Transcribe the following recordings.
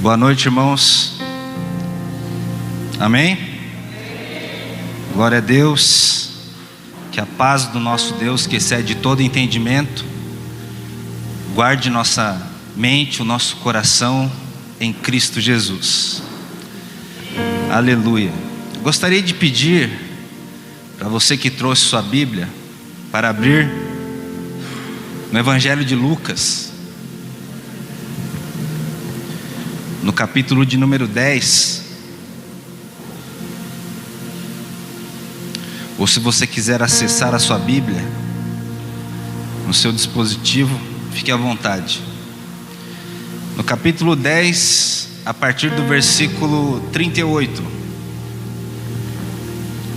Boa noite, irmãos. Amém? Glória a Deus. Que a paz do nosso Deus, que excede todo entendimento, guarde nossa mente, o nosso coração em Cristo Jesus. Aleluia. Gostaria de pedir para você que trouxe sua Bíblia para abrir no Evangelho de Lucas, no capítulo de número 10. Ou se você quiser acessar a sua Bíblia no seu dispositivo, fique à vontade. No capítulo 10, a partir do versículo 38.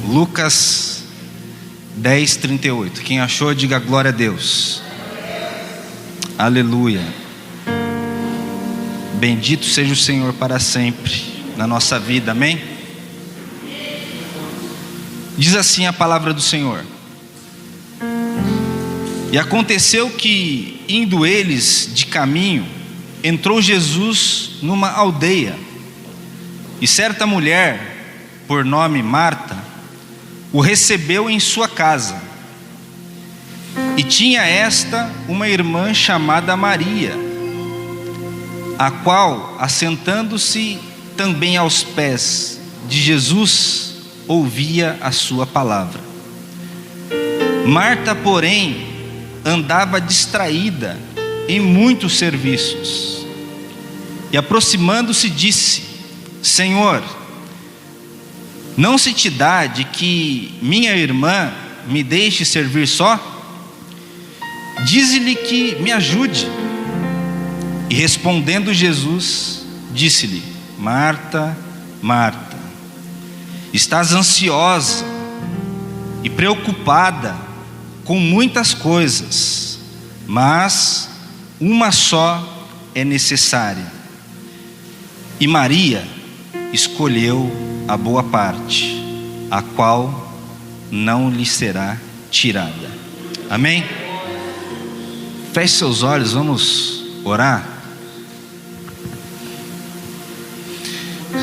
Lucas 10, 38. Quem achou, diga glória a Deus. Aleluia. Bendito seja o Senhor para sempre na nossa vida, amém? Diz assim a palavra do Senhor: E aconteceu que, indo eles de caminho, entrou Jesus numa aldeia, e certa mulher, por nome Marta, o recebeu em sua casa. E tinha esta uma irmã chamada Maria, a qual, assentando-se também aos pés de Jesus, ouvia a sua palavra. Marta, porém, andava distraída em muitos serviços, e aproximando-se disse: Senhor, não se te dá de que minha irmã me deixe servir só? Dize-lhe que me ajude. E respondendo Jesus, disse-lhe: Marta, Marta, estás ansiosa e preocupada com muitas coisas, mas uma só é necessária. E Maria escolheu a boa parte, a qual não lhe será tirada. Amém? Feche seus olhos, vamos orar.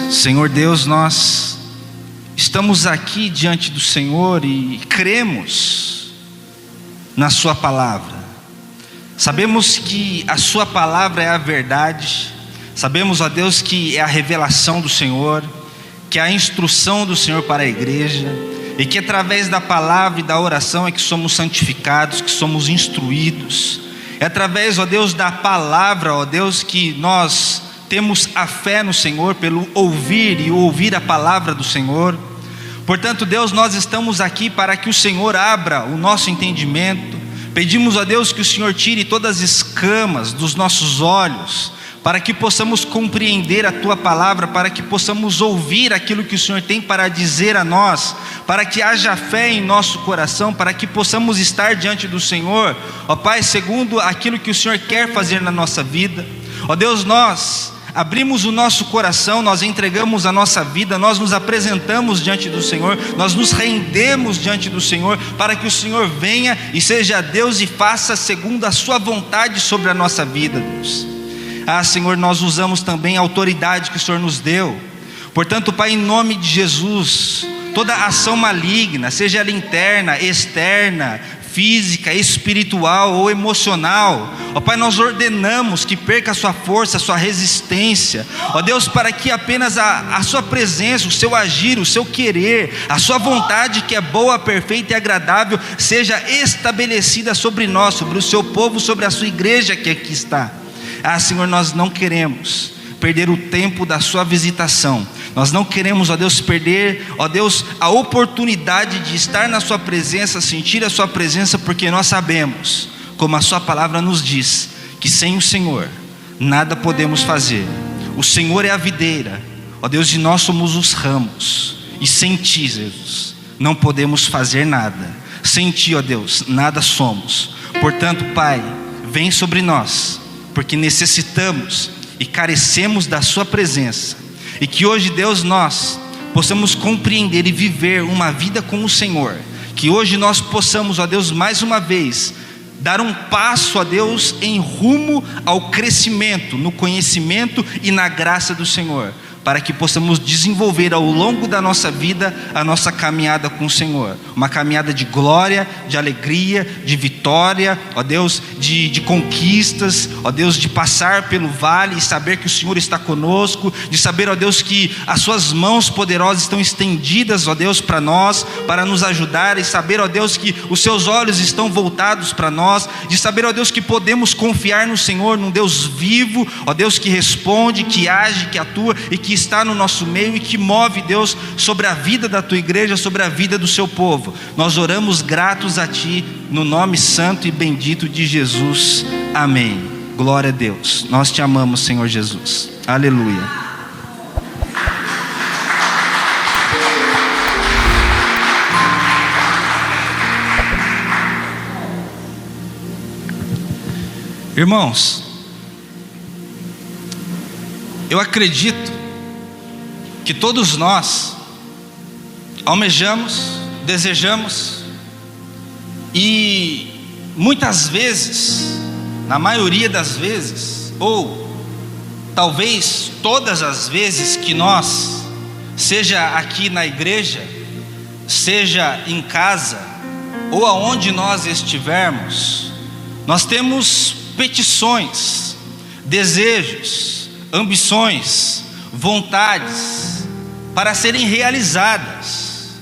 Senhor Deus, nós estamos aqui diante do Senhor e cremos na sua palavra. Sabemos que a sua palavra é a verdade. Sabemos, ó Deus, que é a revelação do Senhor, que é a instrução do Senhor para a igreja, e que através da palavra e da oração é que somos santificados, que somos instruídos. É através, ó Deus, da palavra, ó Deus, que nós temos a fé no Senhor, pelo ouvir e ouvir a palavra do Senhor. Portanto, Deus, nós estamos aqui para que o Senhor abra o nosso entendimento. Pedimos a Deus que o Senhor tire todas as escamas dos nossos olhos, para que possamos compreender a Tua palavra, para que possamos ouvir aquilo que o Senhor tem para dizer a nós, para que haja fé em nosso coração, para que possamos estar diante do Senhor, ó Pai, segundo aquilo que o Senhor quer fazer na nossa vida. Ó Deus, nós abrimos o nosso coração, nós entregamos a nossa vida, nós nos apresentamos diante do Senhor, nós nos rendemos diante do Senhor, para que o Senhor venha e seja Deus e faça segundo a sua vontade sobre a nossa vida, Deus. Senhor, nós usamos também a autoridade que o Senhor nos deu. Portanto, Pai, em nome de Jesus, toda ação maligna, seja ela interna, externa, física, espiritual ou emocional, ó Pai, nós ordenamos que perca a sua força, a sua resistência, ó Deus, para que apenas a sua presença, o seu agir, o seu querer, a sua vontade que é boa, perfeita e agradável, seja estabelecida sobre nós, sobre o seu povo, sobre a sua igreja que aqui está. Senhor, nós não queremos perder o tempo da sua visitação. Nós não queremos, ó Deus, perder, ó Deus, a oportunidade de estar na sua presença, sentir a sua presença, porque nós sabemos, como a sua palavra nos diz, que sem o Senhor nada podemos fazer. O Senhor é a videira, ó Deus, e nós somos os ramos, e sem ti, Jesus, não podemos fazer nada. Sem ti, ó Deus, nada somos. Portanto, Pai, vem sobre nós, porque necessitamos e carecemos da sua presença, e que hoje, Deus, nós possamos compreender e viver uma vida com o Senhor, que hoje nós possamos, ó Deus, mais uma vez dar um passo, ó Deus, em rumo ao crescimento, no conhecimento e na graça do Senhor, para que possamos desenvolver ao longo da nossa vida a nossa caminhada com o Senhor, uma caminhada de glória, de alegria, de vitória, ó Deus, de conquistas, ó Deus, de passar pelo vale e saber que o Senhor está conosco, de saber, ó Deus, que as suas mãos poderosas estão estendidas, ó Deus, para nós, para nos ajudar, e saber, ó Deus, que os seus olhos estão voltados para nós, de saber, ó Deus, que podemos confiar no Senhor, num Deus vivo, ó Deus, que responde, que age, que atua e que está no nosso meio e que move, Deus, sobre a vida da tua igreja, sobre a vida do seu povo. Nós oramos gratos a ti, no nome santo e bendito de Jesus, amém. Glória a Deus, nós te amamos, Senhor Jesus, aleluia. Irmãos, eu acredito que todos nós almejamos, desejamos, e muitas vezes, na maioria das vezes, ou talvez todas as vezes que nós, seja aqui na igreja, seja em casa, ou aonde nós estivermos, nós temos petições, desejos, ambições, vontades para serem realizadas.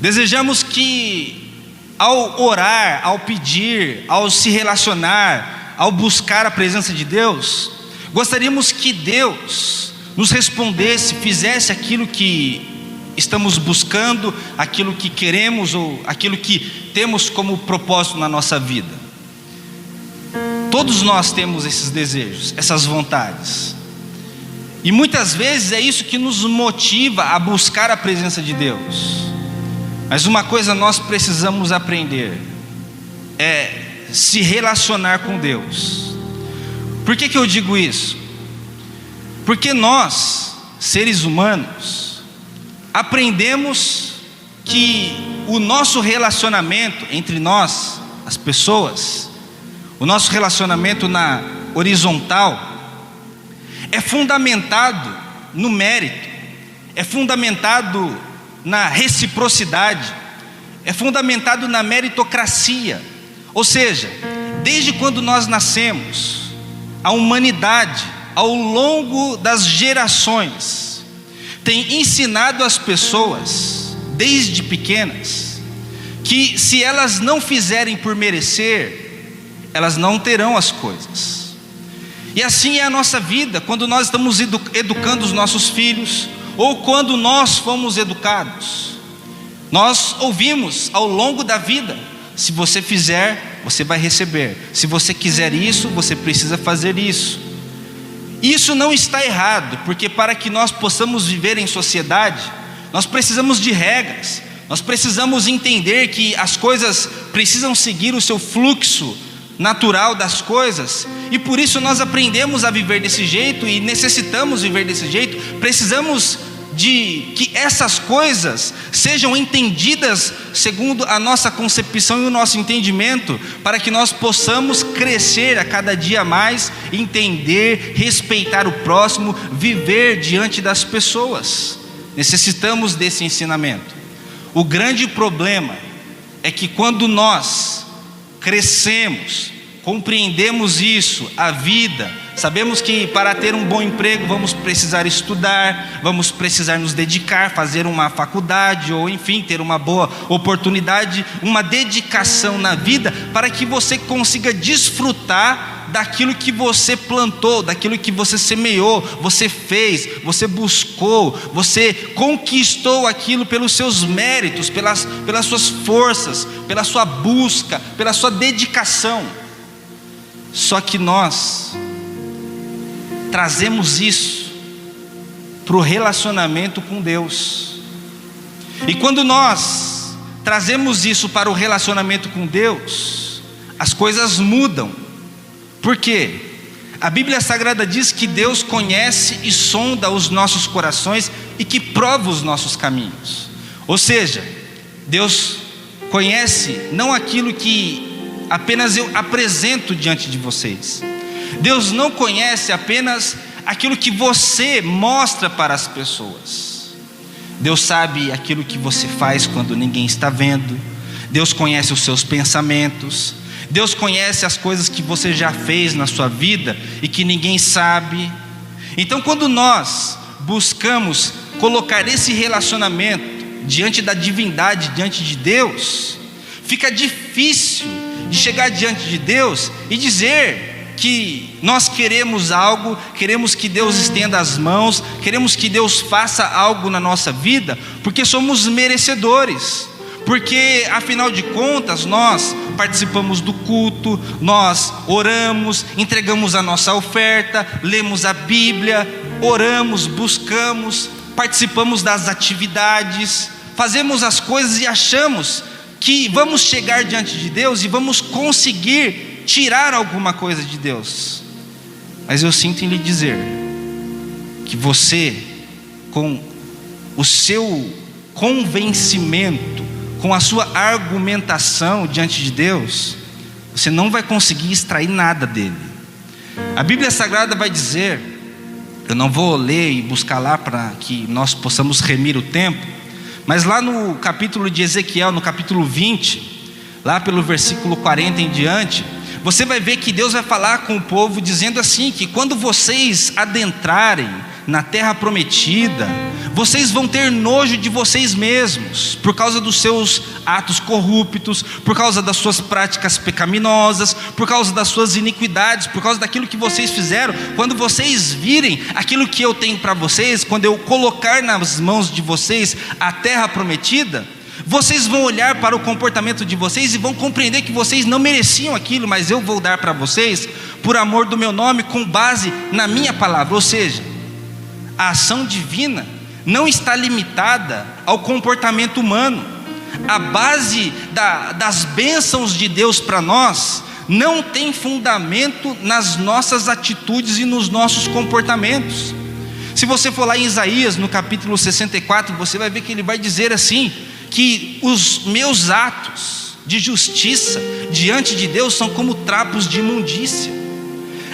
Desejamos que ao orar, ao pedir, ao se relacionar, ao buscar a presença de Deus, gostaríamos que Deus nos respondesse, fizesse aquilo que estamos buscando, aquilo que queremos ou aquilo que temos como propósito na nossa vida. Todos nós temos esses desejos, essas vontades. E muitas vezes é isso que nos motiva a buscar a presença de Deus. Mas uma coisa nós precisamos aprender, é se relacionar com Deus. Por que eu digo isso? Porque nós, seres humanos, aprendemos que o nosso relacionamento entre nós, as pessoas, o nosso relacionamento na horizontal, é fundamentado no mérito, é fundamentado na reciprocidade, é fundamentado na meritocracia. Ou seja, desde quando nós nascemos, a humanidade, ao longo das gerações, tem ensinado as pessoas, desde pequenas, que se elas não fizerem por merecer, elas não terão as coisas. E assim é a nossa vida, quando nós estamos educando os nossos filhos, ou quando nós fomos educados. Nós ouvimos ao longo da vida: se você fizer, você vai receber. Se você quiser isso, você precisa fazer isso. Isso não está errado, porque para que nós possamos viver em sociedade, nós precisamos de regras. Nós precisamos entender que as coisas precisam seguir o seu fluxo natural das coisas, e por isso nós aprendemos a viver desse jeito e necessitamos viver desse jeito. Precisamos de que essas coisas sejam entendidas segundo a nossa concepção e o nosso entendimento, para que nós possamos crescer a cada dia mais, entender, respeitar o próximo, viver diante das pessoas. Necessitamos desse ensinamento. O grande problema é que quando nós crescemos, compreendemos isso, a vida, sabemos que para ter um bom emprego vamos precisar estudar, vamos precisar nos dedicar, fazer uma faculdade, ou enfim, ter uma boa oportunidade, uma dedicação na vida, para que você consiga desfrutar daquilo que você plantou, daquilo que você semeou, você fez, você buscou, você conquistou aquilo pelos seus méritos, pelas suas forças, pela sua busca, pela sua dedicação. Só que nós trazemos isso para o relacionamento com Deus. E quando nós trazemos isso para o relacionamento com Deus, as coisas mudam. Por quê? A Bíblia Sagrada diz que Deus conhece e sonda os nossos corações e que prova os nossos caminhos. Ou seja, Deus conhece não aquilo que apenas eu apresento diante de vocês. Deus não conhece apenas aquilo que você mostra para as pessoas. Deus sabe aquilo que você faz quando ninguém está vendo. Deus conhece os seus pensamentos. Deus conhece as coisas que você já fez na sua vida e que ninguém sabe. Então, quando nós buscamos colocar esse relacionamento diante da divindade, diante de Deus, fica difícil de chegar diante de Deus e dizer que nós queremos algo, queremos que Deus estenda as mãos, queremos que Deus faça algo na nossa vida, porque somos merecedores. Porque afinal de contas nós participamos do culto, nós oramos, entregamos a nossa oferta, lemos a Bíblia, oramos, buscamos, participamos das atividades, fazemos as coisas e achamos que vamos chegar diante de Deus e vamos conseguir tirar alguma coisa de Deus. Mas eu sinto em lhe dizer que você, com o seu convencimento, com a sua argumentação diante de Deus, você não vai conseguir extrair nada dele. A Bíblia Sagrada vai dizer, eu não vou ler e buscar lá para que nós possamos remir o tempo, mas lá no capítulo de Ezequiel, no capítulo 20, lá pelo versículo 40 em diante, você vai ver que Deus vai falar com o povo dizendo assim, que quando vocês adentrarem na terra prometida, vocês vão ter nojo de vocês mesmos, por causa dos seus atos corruptos, por causa das suas práticas pecaminosas, por causa das suas iniquidades, por causa daquilo que vocês fizeram. Quando vocês virem aquilo que eu tenho para vocês, quando eu colocar nas mãos de vocês a terra prometida, vocês vão olhar para o comportamento de vocês e vão compreender que vocês não mereciam aquilo, mas eu vou dar para vocês por amor do meu nome, com base na minha palavra. Ou seja, a ação divina não está limitada ao comportamento humano. A base das bênçãos de Deus para nós não tem fundamento nas nossas atitudes e nos nossos comportamentos. Se você for lá em Isaías, no capítulo 64, você vai ver que ele vai dizer assim, que os meus atos de justiça diante de Deus são como trapos de imundícia.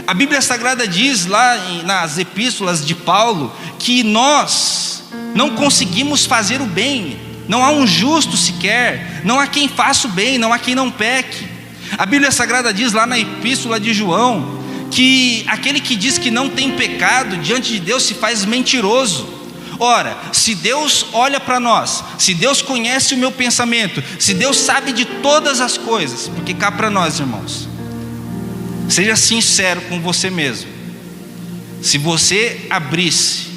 A Bíblia Sagrada diz lá nas epístolas de Paulo, que nós não conseguimos fazer o bem, não há um justo sequer, não há quem faça o bem, não há quem não peque. A Bíblia Sagrada diz lá na epístola de João, que aquele que diz que não tem pecado diante de Deus se faz mentiroso. Ora, se Deus olha para nós, se Deus conhece o meu pensamento, se Deus sabe de todas as coisas, porque cá para nós, irmãos, seja sincero com você mesmo. Se você abrisse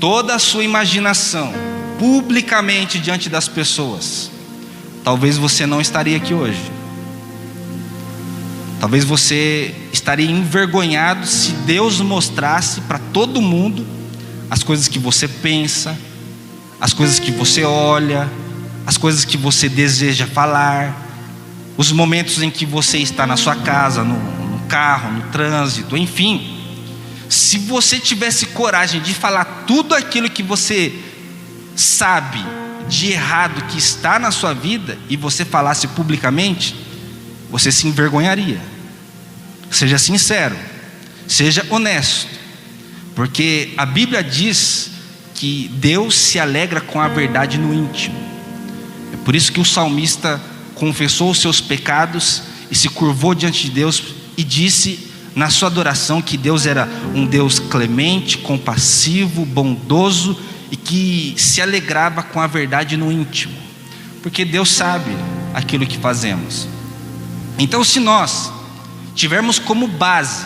toda a sua imaginação publicamente diante das pessoas, talvez você não estaria aqui hoje. Talvez você estaria envergonhado se Deus mostrasse para todo mundo as coisas que você pensa, as coisas que você olha, as coisas que você deseja falar, os momentos em que você está na sua casa, no carro, no trânsito, enfim. Se você tivesse coragem de falar tudo aquilo que você sabe de errado que está na sua vida, e você falasse publicamente, você se envergonharia. Seja sincero, seja honesto, porque a Bíblia diz que Deus se alegra com a verdade no íntimo. É por isso que o salmista confessou os seus pecados e se curvou diante de Deus e disse na sua adoração que Deus era um Deus clemente, compassivo, bondoso e que se alegrava com a verdade no íntimo, porque Deus sabe aquilo que fazemos. Então, se nós tivermos como base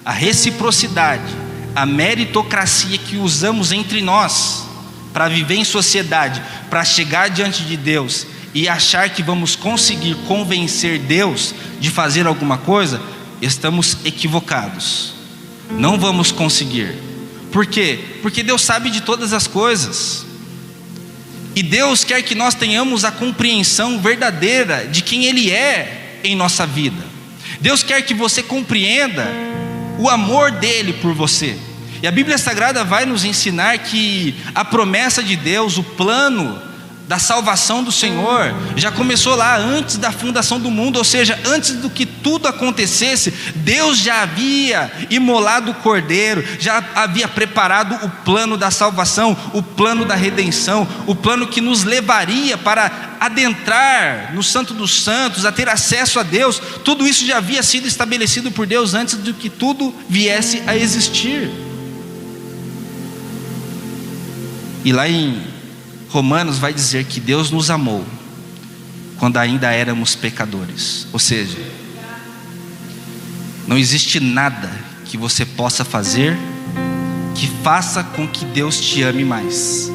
a reciprocidade, a meritocracia que usamos entre nós para viver em sociedade, para chegar diante de Deus e achar que vamos conseguir convencer Deus de fazer alguma coisa, estamos equivocados. Não vamos conseguir. Por quê? Porque Deus sabe de todas as coisas. E Deus quer que nós tenhamos a compreensão verdadeira de quem Ele é em nossa vida. Deus quer que você compreenda o amor dele por você. E a Bíblia Sagrada vai nos ensinar que a promessa de Deus, o plano da salvação do Senhor já começou lá antes da fundação do mundo, ou seja, antes do que tudo acontecesse, Deus já havia imolado o cordeiro, já havia preparado o plano da salvação, o plano da redenção, o plano que nos levaria para adentrar no Santo dos Santos, a ter acesso a Deus. Tudo isso já havia sido estabelecido por Deus antes de que tudo viesse a existir. E lá em Romanos vai dizer que Deus nos amou quando ainda éramos pecadores. Ou seja, não existe nada que você possa fazer que faça com que Deus te ame mais.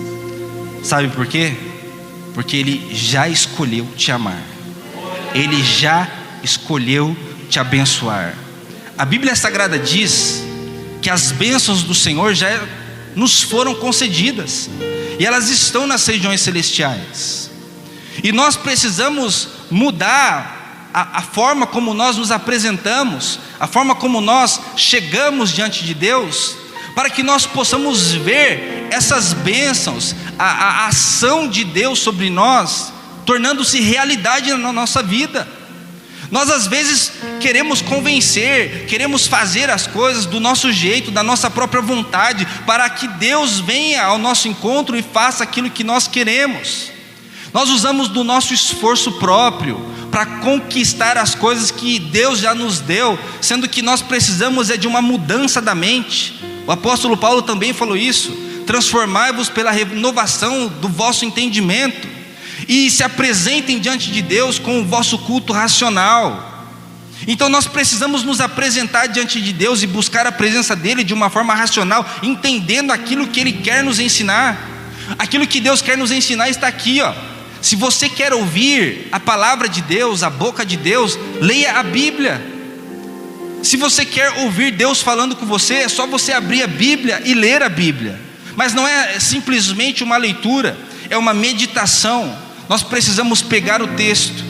Sabe por quê? Porque Ele já escolheu te amar. Ele já escolheu te abençoar. A Bíblia Sagrada diz que as bênçãos do Senhor já nos foram concedidas, e elas estão nas regiões celestiais. E nós precisamos mudar a forma como nós nos apresentamos, a forma como nós chegamos diante de Deus, para que nós possamos ver essas bênçãos, a ação de Deus sobre nós, tornando-se realidade na nossa vida. Nós às vezes queremos convencer, queremos fazer as coisas do nosso jeito, da nossa própria vontade, para que Deus venha ao nosso encontro e faça aquilo que nós queremos. Nós usamos do nosso esforço próprio para conquistar as coisas que Deus já nos deu, sendo que nós precisamos de uma mudança da mente. O apóstolo Paulo também falou isso: transformai-vos pela renovação do vosso entendimento, e se apresentem diante de Deus com o vosso culto racional. Então nós precisamos nos apresentar diante de Deus e buscar a presença dEle de uma forma racional, entendendo aquilo que Ele quer nos ensinar. Aquilo que Deus quer nos ensinar está aqui, ó. Se você quer ouvir a palavra de Deus, a boca de Deus, leia a Bíblia. Se você quer ouvir Deus falando com você, é só você abrir a Bíblia e ler a Bíblia. Mas não é simplesmente uma leitura, é uma meditação. Nós precisamos pegar o texto,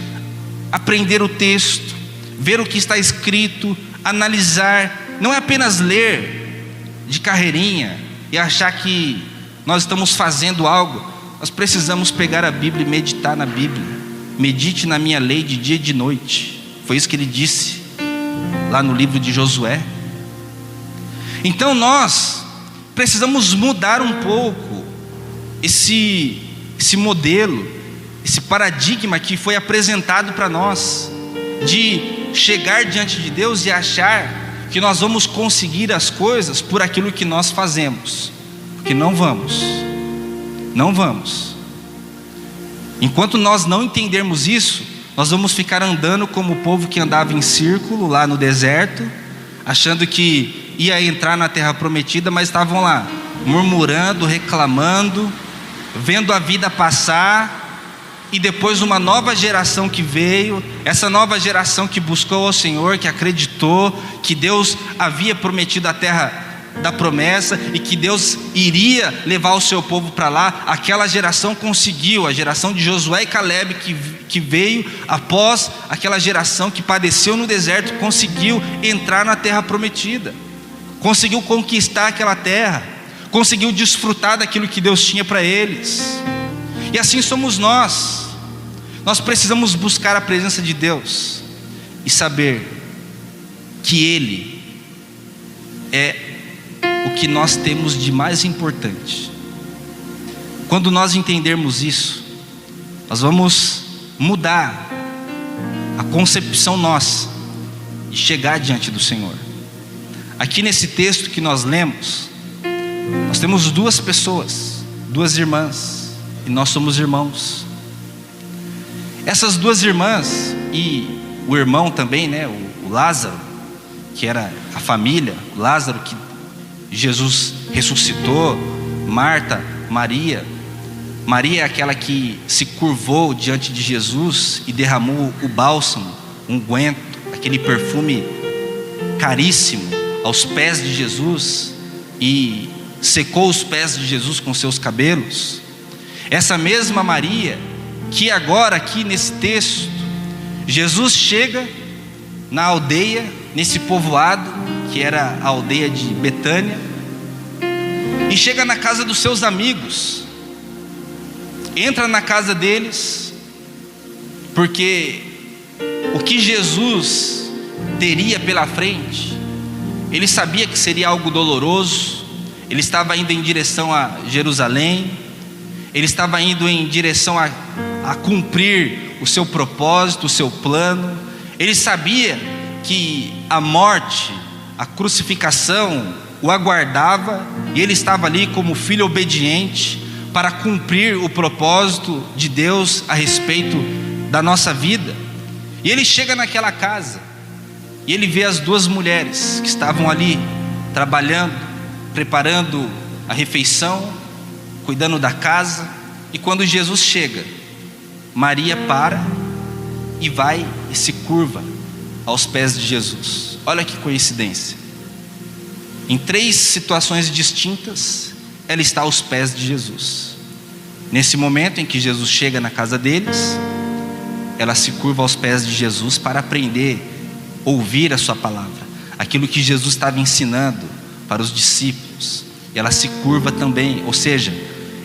aprender o texto, ver o que está escrito, analisar. Não é apenas ler de carreirinha e achar que nós estamos fazendo algo. Nós precisamos pegar a Bíblia e meditar na Bíblia. Medite na minha lei de dia e de noite. Foi isso que ele disse lá no livro de Josué. Então nós precisamos mudar um pouco esse modelo, esse paradigma que foi apresentado para nós, de chegar diante de Deus e achar que nós vamos conseguir as coisas por aquilo que nós fazemos, porque não vamos. Enquanto nós não entendermos isso, nós vamos ficar andando como o povo que andava em círculo lá no deserto, achando que ia entrar na terra prometida, mas estavam lá murmurando, reclamando, vendo a vida passar. E depois uma nova geração que veio, essa nova geração que buscou ao Senhor, que acreditou que Deus havia prometido a terra da promessa e que Deus iria levar o seu povo para lá. Aquela geração conseguiu, a geração de Josué e Caleb que veio após aquela geração que padeceu no deserto, conseguiu entrar na terra prometida, conseguiu conquistar aquela terra, conseguiu desfrutar daquilo que Deus tinha para eles. E assim somos nós. Nós precisamos buscar a presença de Deus e saber que Ele é o que nós temos de mais importante. Quando nós entendermos isso, nós vamos mudar a concepção nossa e chegar diante do Senhor. Aqui nesse texto que nós lemos, nós temos duas pessoas, duas irmãs, e nós somos irmãos. Essas duas irmãs e o irmão também, né, o Lázaro, que era a família, o Lázaro que Jesus ressuscitou, Marta, Maria. Maria é aquela que se curvou diante de Jesus e derramou o bálsamo, o unguento, aquele perfume caríssimo aos pés de Jesus, e secou os pés de Jesus com seus cabelos. Essa mesma Maria que agora aqui nesse texto, Jesus chega na aldeia, nesse povoado que era a aldeia de Betânia, e chega na casa dos seus amigos. entra na casa deles, porque o que Jesus teria pela frente, ele sabia que seria algo doloroso. Ele estava indo em direção a Jerusalém, ele estava indo em direção a cumprir o seu propósito, o seu plano. Ele sabia que a morte, a crucificação o aguardava, e ele estava ali como filho obediente para cumprir o propósito de Deus a respeito da nossa vida. E ele chega naquela casa e ele vê as duas mulheres que estavam ali trabalhando, preparando a refeição, cuidando da casa. E quando Jesus chega, Maria para e vai e se curva aos pés de Jesus. Olha que coincidência. Em 3 situações distintas, ela está aos pés de Jesus. Nesse momento em que Jesus chega na casa deles, ela se curva aos pés de Jesus para aprender, ouvir a sua palavra, aquilo que Jesus estava ensinando para os discípulos. Ela se curva também, ou seja,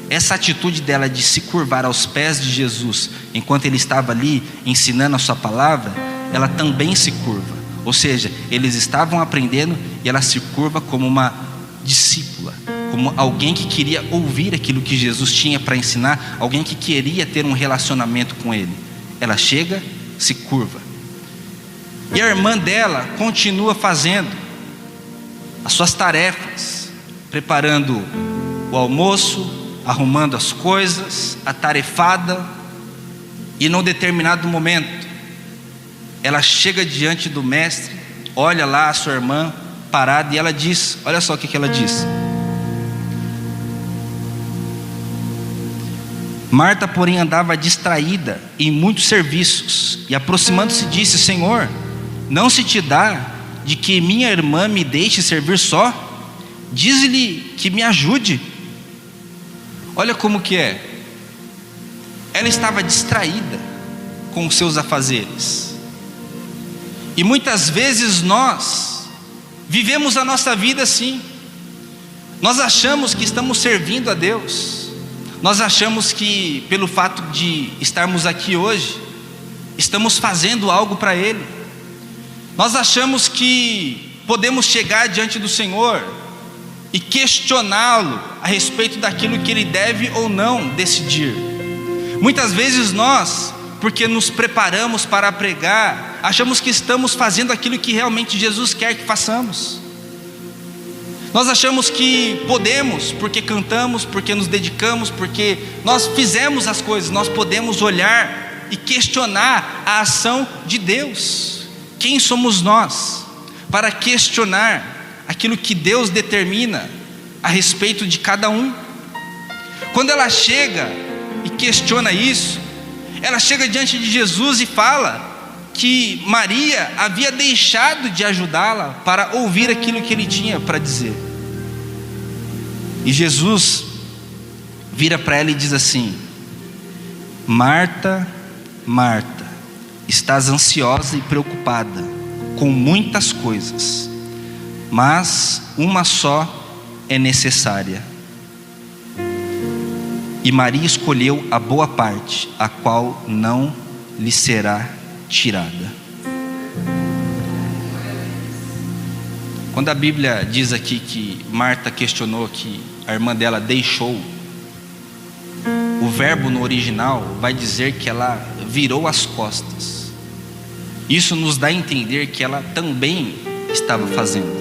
essa atitude dela de se curvar aos pés de Jesus, enquanto ele estava ali ensinando a sua palavra, ela também se curva. Ou seja, eles estavam aprendendo e ela se curva como uma discípula, como alguém que queria ouvir aquilo que Jesus tinha para ensinar, alguém que queria ter um relacionamento com ele. Ela chega, se curva. E a irmã dela continua fazendo as suas tarefas, preparando o almoço, arrumando as coisas, atarefada. E num determinado momento, ela chega diante do mestre, olha lá a sua irmã parada, e ela diz, olha só o que ela diz: Marta, porém, andava distraída em muitos serviços, e aproximando-se disse: Senhor, não se te dá de que minha irmã me deixe servir só? Diz-lhe que me ajude. Olha como que é. Ela estava distraída com os seus afazeres. E muitas vezes nós vivemos a nossa vida assim. Nós achamos que estamos servindo a Deus. Nós achamos que pelo fato de estarmos aqui hoje, estamos fazendo algo para Ele. Nós achamos que podemos chegar diante do Senhor e questioná-lo a respeito daquilo que Ele deve ou não decidir. Muitas vezes nós, porque nos preparamos para pregar, achamos que estamos fazendo aquilo que realmente Jesus quer que façamos. Nós achamos que podemos, porque cantamos, porque nos dedicamos, porque nós fizemos as coisas, nós podemos olhar e questionar a ação de Deus. Quem somos nós para questionar aquilo que Deus determina a respeito de cada um? Quando ela chega e questiona isso, ela chega diante de Jesus e fala que Maria havia deixado de ajudá-la para ouvir aquilo que ele tinha para dizer. E Jesus vira para ela e diz assim: Marta, Marta, estás ansiosa e preocupada com muitas coisas, mas uma só é necessária. E Maria escolheu a boa parte, a qual não lhe será tirada. Quando a Bíblia diz aqui que Marta questionou que a irmã dela deixou, o verbo no original vai dizer que ela virou as costas. Isso nos dá a entender que ela também estava fazendo.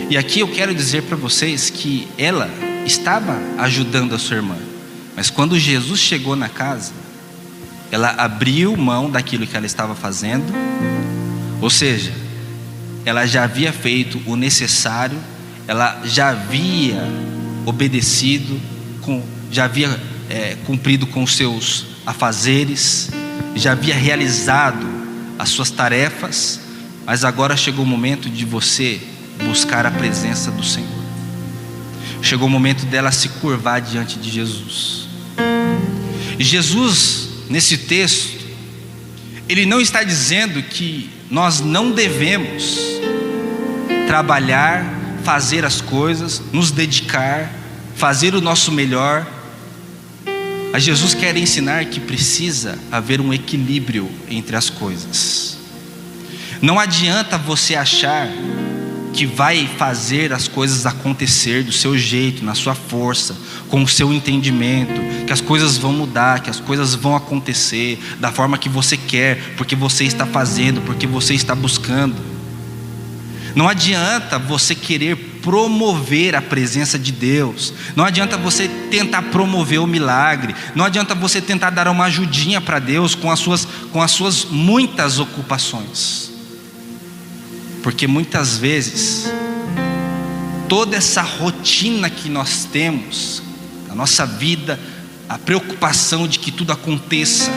E aqui eu quero dizer para vocês que ela estava ajudando a sua irmã, mas quando Jesus chegou na casa, ela abriu mão daquilo que ela estava fazendo, ou seja, ela já havia feito o necessário, ela já havia obedecido, já havia cumprido com os seus afazeres, já havia realizado as suas tarefas, mas agora chegou o momento de você buscar a presença do Senhor. Chegou o momento dela se curvar diante de Jesus. E Jesus, nesse texto, ele não está dizendo que nós não devemos trabalhar, fazer as coisas, nos dedicar, fazer o nosso melhor, Mas Jesus quer ensinar que precisa haver um equilíbrio entre as coisas. Não adianta você achar que vai fazer as coisas acontecer do seu jeito, na sua força, com o seu entendimento, que as coisas vão mudar, que as coisas vão acontecer da forma que você quer, porque você está fazendo, porque você está buscando. Não adianta você querer promover a presença de Deus, não adianta você tentar promover o milagre, não adianta você tentar dar uma ajudinha para Deus com as suas muitas ocupações. Porque muitas vezes, toda essa rotina que nós temos, na nossa vida, a preocupação de que tudo aconteça,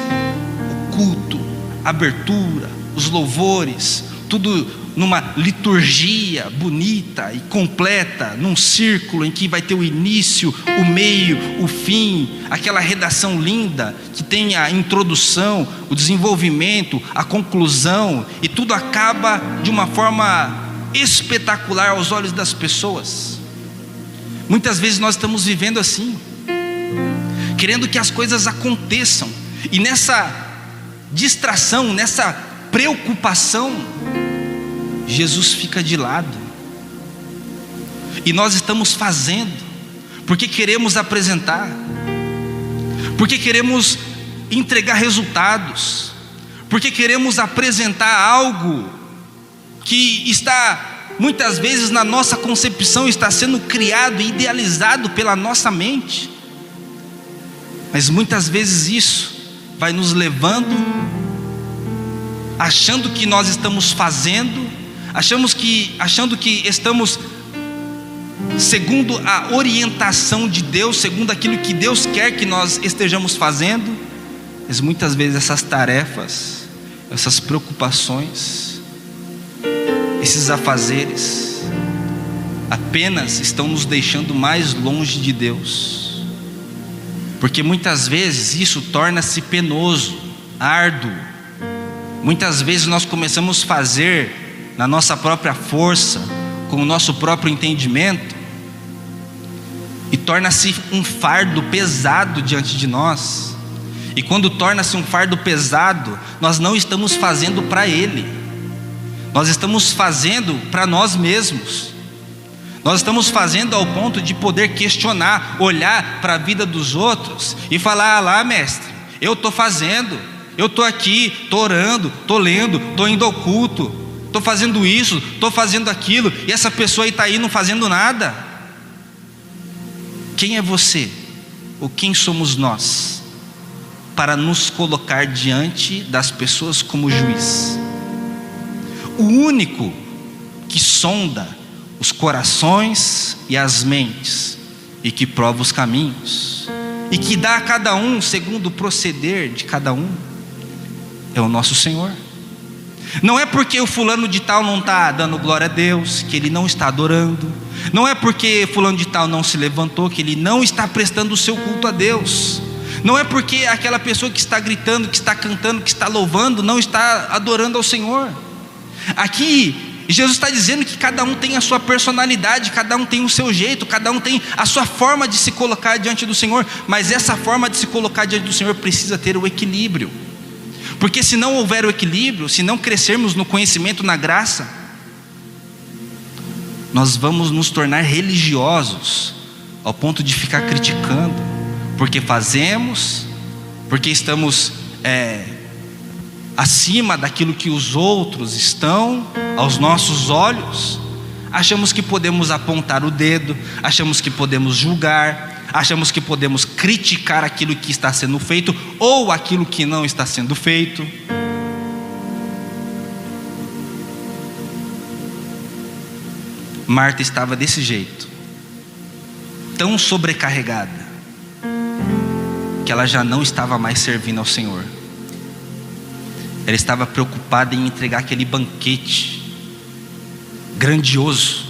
o culto, a abertura, os louvores, tudo numa liturgia bonita e completa, num círculo em que vai ter o início, o meio, o fim, aquela redação linda que tem a introdução, o desenvolvimento, a conclusão, e tudo acaba de uma forma espetacular aos olhos das pessoas. Muitas vezes nós estamos vivendo assim, querendo que as coisas aconteçam, e nessa distração, nessa preocupação, Jesus fica de lado, e nós estamos fazendo porque queremos apresentar, porque queremos entregar resultados, porque queremos apresentar algo que está muitas vezes na nossa concepção, está sendo criado e idealizado pela nossa mente. Mas muitas vezes isso vai nos levando, achando que nós estamos fazendo, achando que estamos segundo a orientação de Deus, segundo aquilo que Deus quer que nós estejamos fazendo. Mas muitas vezes essas tarefas, essas preocupações, esses afazeres apenas estão nos deixando mais longe de Deus, porque muitas vezes isso torna-se penoso, árduo. Muitas vezes nós começamos a fazer na nossa própria força, com o nosso próprio entendimento, e torna-se um fardo pesado diante de nós. E quando torna-se um fardo pesado, nós não estamos fazendo para Ele, nós estamos fazendo para nós mesmos. Nós estamos fazendo ao ponto de poder questionar, olhar para a vida dos outros e falar: ah lá, mestre, eu estou fazendo, eu estou aqui, estou orando, estou lendo, estou indo ao culto, estou fazendo isso, estou fazendo aquilo, e essa pessoa aí está aí não fazendo nada. Quem é você, ou quem somos nós, para nos colocar diante das pessoas como juiz? O único que sonda os corações e as mentes, e que prova os caminhos, e que dá a cada um segundo o proceder de cada um, é o nosso Senhor. Não é porque o fulano de tal não está dando glória a Deus, que ele não está adorando. Não é porque fulano de tal não se levantou, que ele não está prestando o seu culto a Deus. Não é porque aquela pessoa que está gritando, que está cantando, que está louvando, não está adorando ao Senhor. Aqui Jesus está dizendo que cada um tem a sua personalidade, cada um tem o seu jeito, cada um tem a sua forma de se colocar diante do Senhor. Mas essa forma de se colocar diante do Senhor precisa ter o equilíbrio. Porque se não houver o equilíbrio, se não crescermos no conhecimento, na graça, nós vamos nos tornar religiosos, ao ponto de ficar criticando, porque fazemos, porque estamos acima daquilo que os outros estão aos nossos olhos. Achamos que podemos apontar o dedo, achamos que podemos julgar, achamos que podemos criticar aquilo que está sendo feito ou aquilo que não está sendo feito. Marta estava desse jeito, tão sobrecarregada, que ela já não estava mais servindo ao Senhor. Ela estava preocupada em entregar aquele banquete grandioso,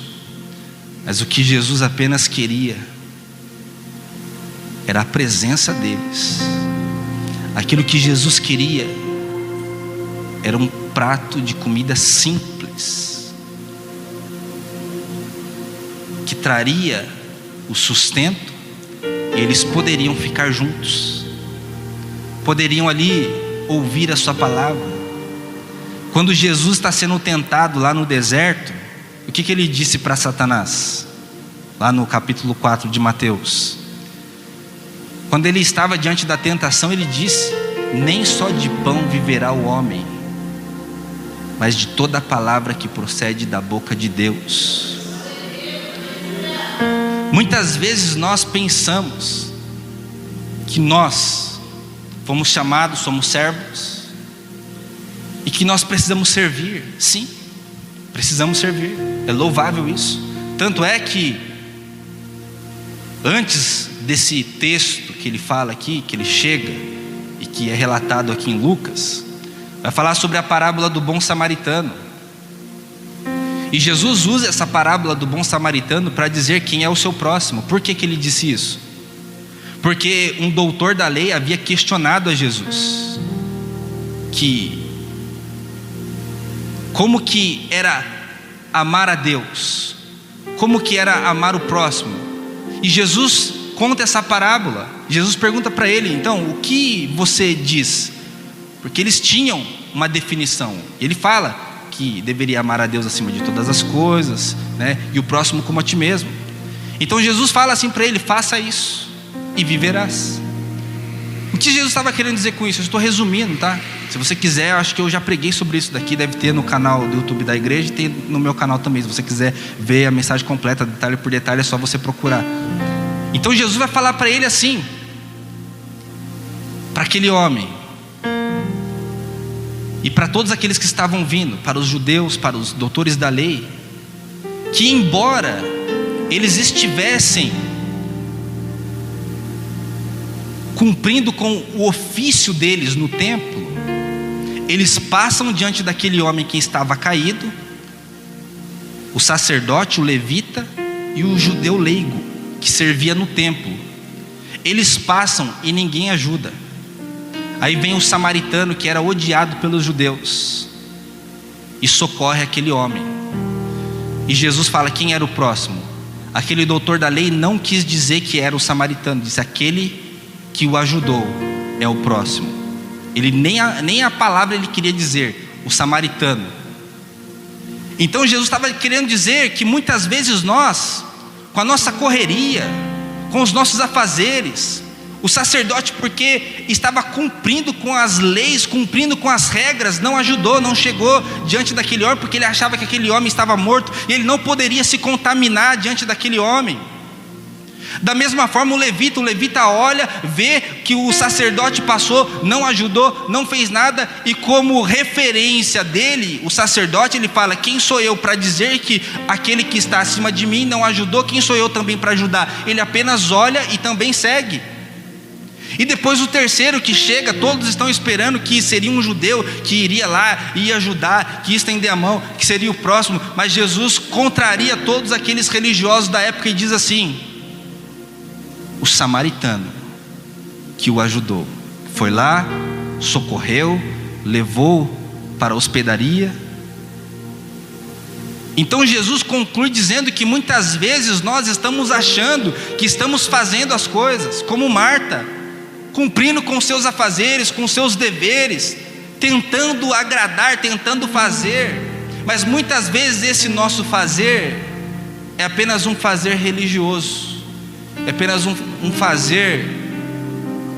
mas o que Jesus apenas queria era a presença deles. Aquilo que Jesus queria era um prato de comida simples, traria o sustento, e eles poderiam ficar juntos. poderiam ali ouvir a sua palavra. Quando Jesus está sendo tentado lá no deserto, o que ele disse para Satanás? Lá no capítulo 4 de Mateus. Quando ele estava diante da tentação, ele disse: nem só de pão viverá o homem, mas de toda a palavra que procede da boca de Deus. Muitas vezes nós pensamos que nós fomos chamados, somos servos, e que nós precisamos servir. Sim, precisamos servir, é louvável isso. Tanto é que antes desse texto que ele fala aqui, que ele chega e que é relatado aqui em Lucas, vai falar sobre a parábola do bom samaritano. E Jesus usa essa parábola do bom samaritano para dizer quem é o seu próximo. Por que ele disse isso? Porque um doutor da lei havia questionado a Jesus que como que era amar a Deus, como que era amar o próximo. E Jesus conta essa parábola. Jesus pergunta para ele: então, o que você diz? Porque eles tinham uma definição. Ele fala que deveria amar a Deus acima de todas as coisas, né? E o próximo como a ti mesmo. Então Jesus fala assim para ele: faça isso e viverás. O que Jesus estava querendo dizer com isso? Eu estou resumindo, tá? Se você quiser, eu acho que eu já preguei sobre isso daqui. Deve ter no canal do YouTube da igreja e tem no meu canal também. Se você quiser ver a mensagem completa, detalhe por detalhe, é só você procurar. Então Jesus vai falar para ele assim, para aquele homem e para todos aqueles que estavam vindo, para os judeus, para os doutores da lei, que embora eles estivessem cumprindo com o ofício deles no templo, eles passam diante daquele homem que estava caído, o sacerdote, o levita e o judeu leigo que servia no templo. Eles passam e ninguém ajuda. Aí vem o samaritano, que era odiado pelos judeus, e socorre aquele homem. E Jesus fala: quem era o próximo? Aquele doutor da lei não quis dizer que era o samaritano, disse: aquele que o ajudou é o próximo. Ele nem a palavra ele queria dizer, o samaritano. Então Jesus estava querendo dizer que muitas vezes nós, com a nossa correria, com os nossos afazeres, o sacerdote, porque estava cumprindo com as leis, cumprindo com as regras, não ajudou, não chegou diante daquele homem, porque ele achava que aquele homem estava morto e ele não poderia se contaminar diante daquele homem. Da mesma forma o levita olha, vê que o sacerdote passou, não ajudou, não fez nada, e como referência dele, o sacerdote, ele fala: quem sou eu para dizer que aquele que está acima de mim não ajudou? Quem sou eu também para ajudar? Ele apenas olha e também segue. E depois o terceiro que chega, todos estão esperando que seria um judeu que iria lá, ia ajudar, que ia estender a mão, que seria o próximo, mas Jesus contraria todos aqueles religiosos da época e diz assim: o samaritano que o ajudou foi lá, socorreu, levou para a hospedaria. Então Jesus conclui dizendo que muitas vezes nós estamos achando que estamos fazendo as coisas como Marta, cumprindo com seus afazeres, com seus deveres, tentando agradar, tentando fazer, mas muitas vezes esse nosso fazer é apenas um fazer religioso, é apenas um fazer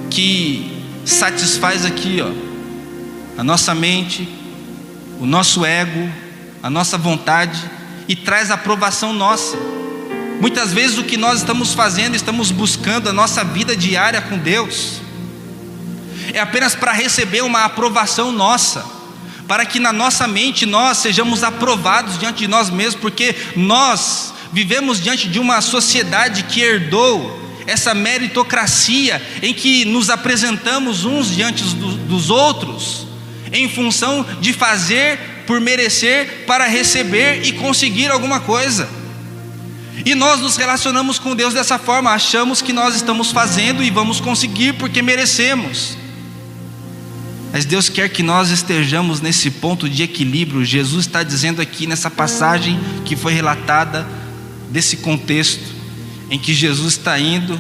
que satisfaz aqui, ó, a nossa mente, o nosso ego, a nossa vontade, e traz aprovação nossa. Muitas vezes o que nós estamos fazendo, estamos buscando a nossa vida diária com Deus, é apenas para receber uma aprovação nossa, para que na nossa mente nós sejamos aprovados diante de nós mesmos, porque nós vivemos diante de uma sociedade que herdou essa meritocracia, em que nos apresentamos uns diante dos outros, em função de fazer por merecer, para receber e conseguir alguma coisa. E nós nos relacionamos com Deus dessa forma, achamos que nós estamos fazendo e vamos conseguir porque merecemos. Mas Deus quer que nós estejamos nesse ponto de equilíbrio. Jesus está dizendo aqui nessa passagem que foi relatada, desse contexto em que Jesus está indo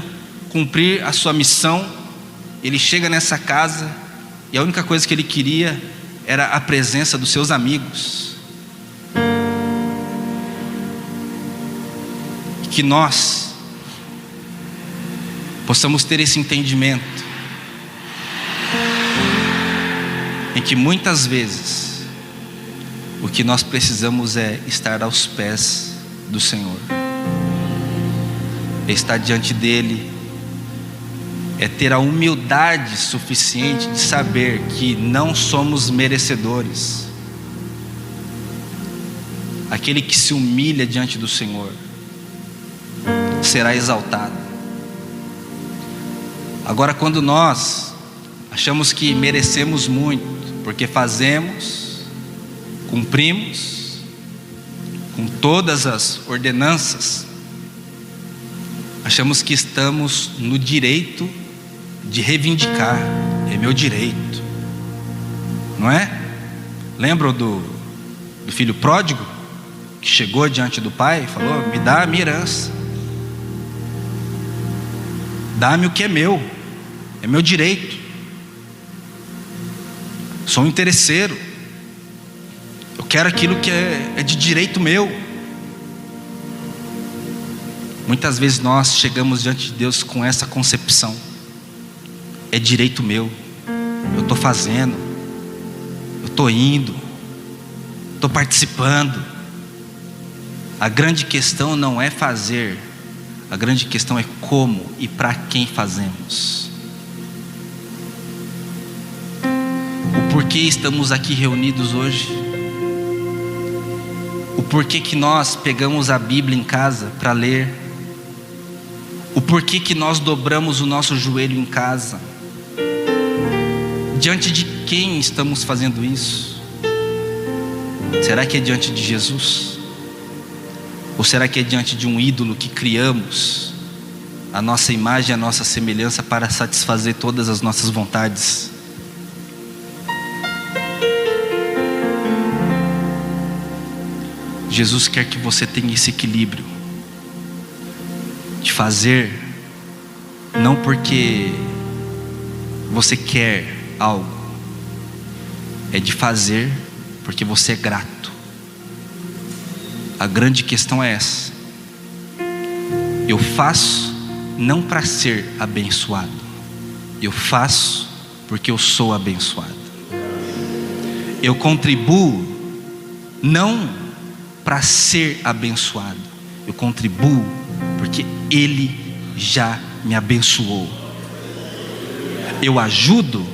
cumprir a sua missão, ele chega nessa casa e a única coisa que ele queria era a presença dos seus amigos. Que nós possamos ter esse entendimento, em que muitas vezes o que nós precisamos é estar aos pés do Senhor, é estar diante dele, é ter a humildade suficiente de saber que não somos merecedores. Aquele que se humilha diante do Senhor será exaltado. Agora, quando nós achamos que merecemos muito, porque fazemos, cumprimos com todas as ordenanças, achamos que estamos no direito de reivindicar, é meu direito, não é? Lembram do filho pródigo, que chegou diante do pai e falou: me dá a minha herança, dá-me o que é meu direito, sou um interesseiro, eu quero aquilo que é de direito meu. Muitas vezes nós chegamos diante de Deus com essa concepção: é direito meu, eu estou fazendo, eu estou indo, estou participando. A grande questão não é fazer, a grande questão é como e para quem fazemos. O porquê estamos aqui reunidos hoje, o porquê que nós pegamos a Bíblia em casa para ler, o porquê que nós dobramos o nosso joelho em casa. Diante de quem estamos fazendo isso? Será que é diante de Jesus? Ou será que é diante de um ídolo que criamos, a nossa imagem, a nossa semelhança, para satisfazer todas as nossas vontades? Jesus quer que você tenha esse equilíbrio de fazer, não porque você quer algo, é de fazer porque você é grato. A grande questão é essa: eu faço não para ser abençoado, eu faço porque eu sou abençoado. Eu contribuo não para ser abençoado, eu contribuo porque Ele já me abençoou. Eu ajudo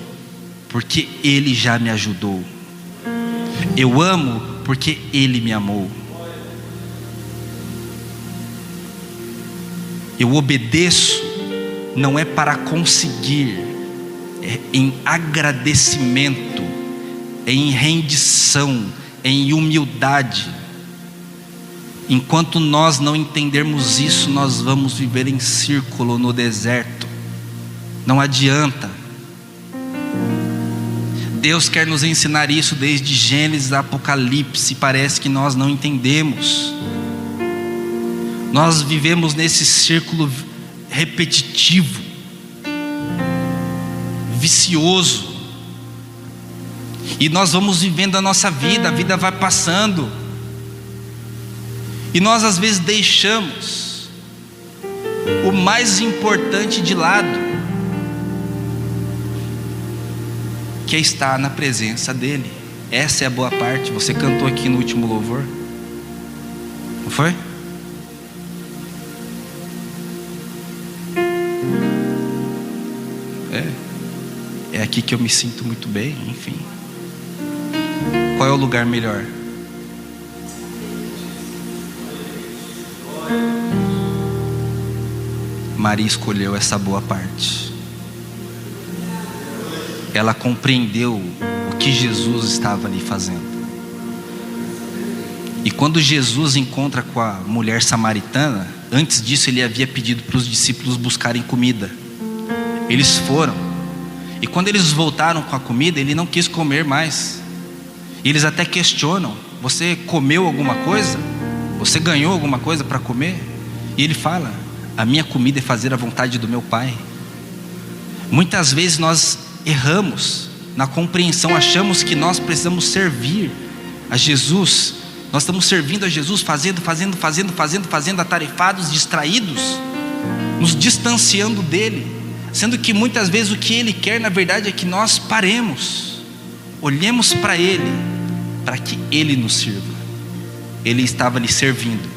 porque Ele já me ajudou. Eu amo porque Ele me amou. Eu obedeço não é para conseguir, é em agradecimento, é em rendição, é em humildade. Enquanto nós não entendermos isso, nós vamos viver em círculo no deserto. Não adianta. Deus quer nos ensinar isso desde Gênesis a Apocalipse. Parece que nós não entendemos. Nós vivemos nesse círculo repetitivo, vicioso, e nós vamos vivendo a nossa vida, a vida vai passando, e nós às vezes deixamos o mais importante de lado, que é estar na presença dEle. Essa é a boa parte. Você cantou aqui no último louvor, não foi? É aqui que eu me sinto muito bem, enfim. Qual é o lugar melhor? Maria escolheu essa boa parte. Ela compreendeu o que Jesus estava ali fazendo. E quando Jesus encontra com a mulher samaritana, antes disso ele havia pedido para os discípulos buscarem comida. Eles foram. E quando eles voltaram com a comida, ele não quis comer mais. E eles até questionam: você comeu alguma coisa? Você ganhou alguma coisa para comer? E ele fala: a minha comida é fazer a vontade do meu Pai. Muitas vezes nós erramos na compreensão, achamos que nós precisamos servir a Jesus. Nós estamos servindo a Jesus, fazendo, atarefados, distraídos, nos distanciando dele, sendo que muitas vezes o que ele quer, na verdade, é que nós paremos, olhemos para ele, para que ele nos sirva. Ele estava lhe servindo,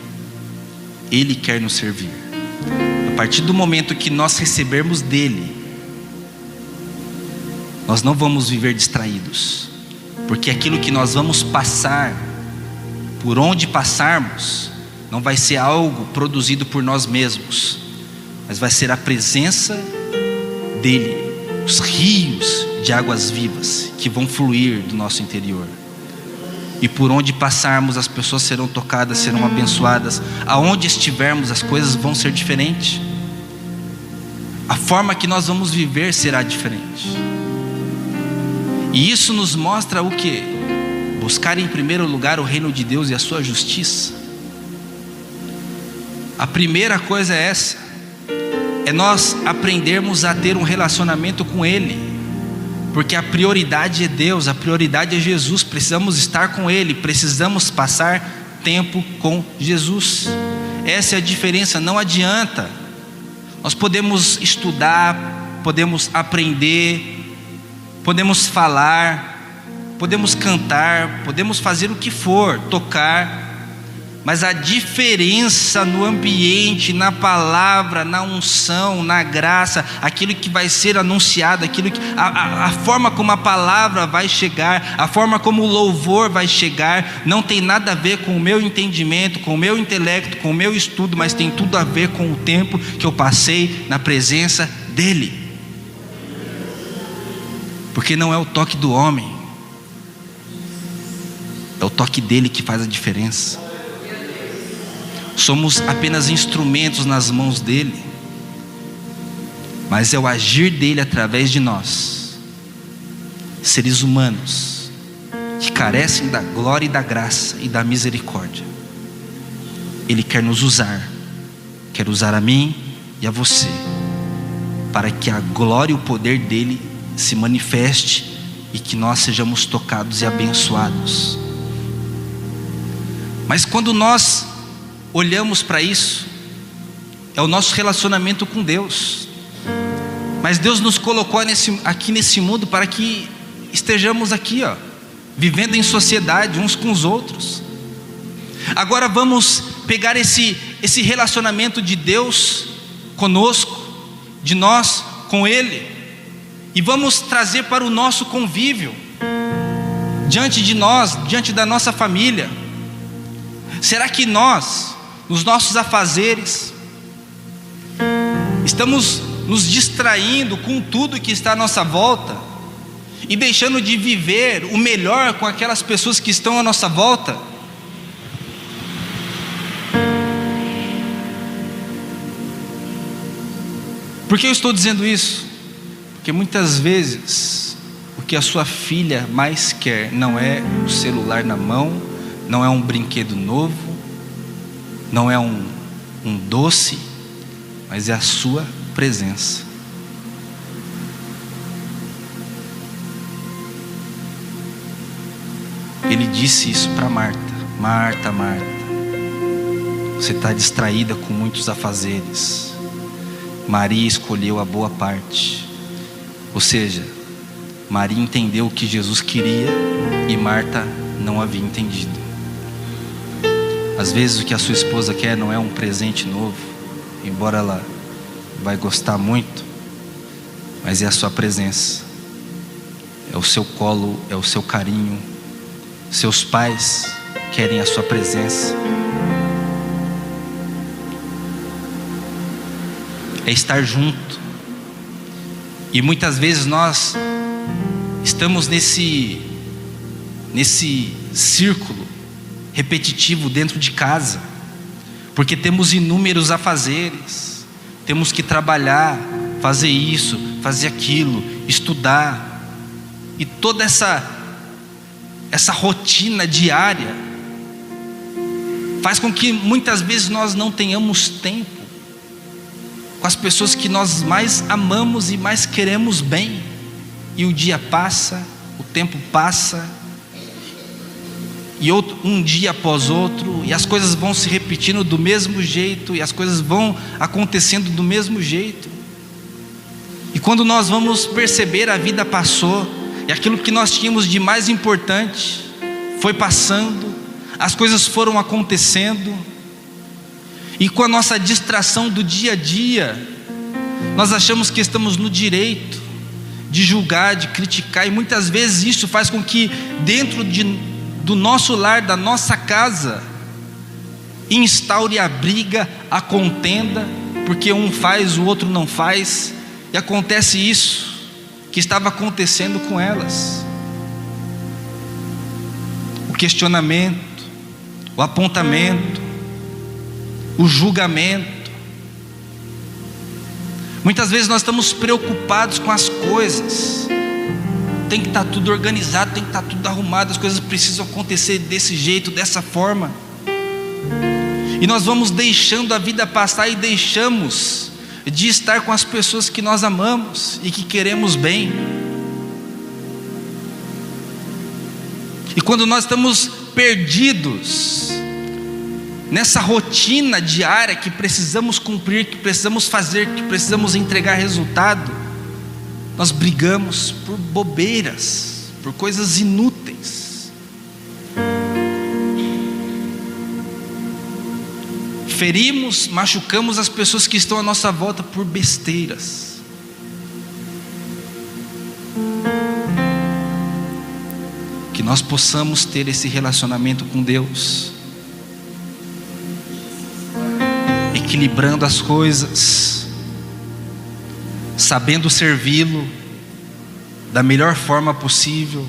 ele quer nos servir. A partir do momento que nós recebermos dele, nós não vamos viver distraídos, porque aquilo que nós vamos passar, por onde passarmos, não vai ser algo produzido por nós mesmos, mas vai ser a presença dele, os rios de águas vivas que vão fluir do nosso interior. E por onde passarmos, as pessoas serão tocadas, serão abençoadas. Aonde estivermos, as coisas vão ser diferentes. A forma que nós vamos viver será diferente. E isso nos mostra o quê? Buscar em primeiro lugar o reino de Deus e a sua justiça. A primeira coisa é essa: é nós aprendermos a ter um relacionamento com ele, porque a prioridade é Deus, a prioridade é Jesus. Precisamos estar com ele, precisamos passar tempo com Jesus. Essa é a diferença. Não adianta, nós podemos estudar, podemos aprender, podemos falar, podemos cantar, podemos fazer o que for, tocar, mas a diferença no ambiente, na palavra, na unção, na graça, aquilo que vai ser anunciado, a forma como a palavra vai chegar, a forma como o louvor vai chegar, não tem nada a ver com o meu entendimento, com o meu intelecto, com o meu estudo, mas tem tudo a ver com o tempo que eu passei na presença dele. Porque não é o toque do homem, é o toque dele que faz a diferença. Somos apenas instrumentos nas mãos dele, mas é o agir dele através de nós, seres humanos que carecem da glória e da graça e da misericórdia. Ele quer nos usar, quer usar a mim e a você, para que a glória e o poder dele se manifeste e que nós sejamos tocados e abençoados. Mas quando nós olhamos para isso, é o nosso relacionamento com Deus. Mas Deus nos colocou aqui nesse mundo para que estejamos aqui, vivendo em sociedade uns com os outros. Agora vamos pegar esse relacionamento de Deus conosco, de nós com ele, e vamos trazer para o nosso convívio, diante de nós, diante da nossa família. Será que nós, nos nossos afazeres, estamos nos distraindo com tudo que está à nossa volta e deixando de viver o melhor com aquelas pessoas que estão à nossa volta? Por que eu estou dizendo isso? Porque muitas vezes o que a sua filha mais quer não é o celular na mão, não é um brinquedo novo, não é um doce, mas é a sua presença. Ele disse isso para Marta: Marta, Marta, você está distraída com muitos afazeres, Maria escolheu a boa parte. Ou seja, Maria entendeu o que Jesus queria e Marta não havia entendido. Às vezes o que a sua esposa quer não é um presente novo, embora ela vai gostar muito, mas é a sua presença, é o seu colo, é o seu carinho. Seus pais querem a sua presença, é estar junto. E muitas vezes nós estamos nesse círculo repetitivo dentro de casa, porque temos inúmeros afazeres, temos que trabalhar, fazer isso, fazer aquilo, estudar, e toda essa rotina diária faz com que muitas vezes nós não tenhamos tempo com as pessoas que nós mais amamos e mais queremos bem, e o dia passa, o tempo passa, e um dia após outro, e as coisas vão se repetindo do mesmo jeito, e as coisas vão acontecendo do mesmo jeito, e quando nós vamos perceber, a vida passou, e aquilo que nós tínhamos de mais importante foi passando, as coisas foram acontecendo, e com a nossa distração do dia a dia, nós achamos que estamos no direito de julgar, de criticar, e muitas vezes isso faz com que dentro do nosso lar, da nossa casa, instaure a briga, a contenda, porque um faz, o outro não faz, e acontece isso que estava acontecendo com elas. O questionamento, o apontamento, o julgamento. Muitas vezes nós estamos preocupados com as coisas, tem que estar tudo organizado, tem que estar tudo arrumado, as coisas precisam acontecer desse jeito, dessa forma, e nós vamos deixando a vida passar e deixamos de estar com as pessoas que nós amamos e que queremos bem. E quando nós estamos perdidos nessa rotina diária que precisamos cumprir, que precisamos fazer, que precisamos entregar resultado, nós brigamos por bobeiras, por coisas inúteis. Ferimos, machucamos as pessoas que estão à nossa volta por besteiras. Que nós possamos ter esse relacionamento com Deus, equilibrando as coisas, sabendo servi-lo da melhor forma possível,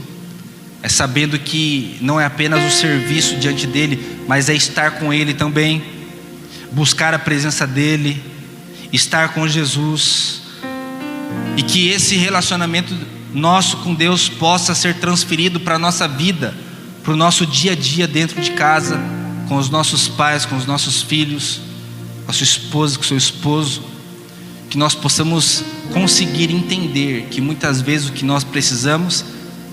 sabendo que não é apenas o serviço diante dele, mas é estar com ele também, buscar a presença dele, estar com Jesus, e que esse relacionamento nosso com Deus possa ser transferido para a nossa vida, para o nosso dia a dia dentro de casa, com os nossos pais, com os nossos filhos, com a sua esposa, com o seu esposo, que nós possamos conseguir entender que muitas vezes o que nós precisamos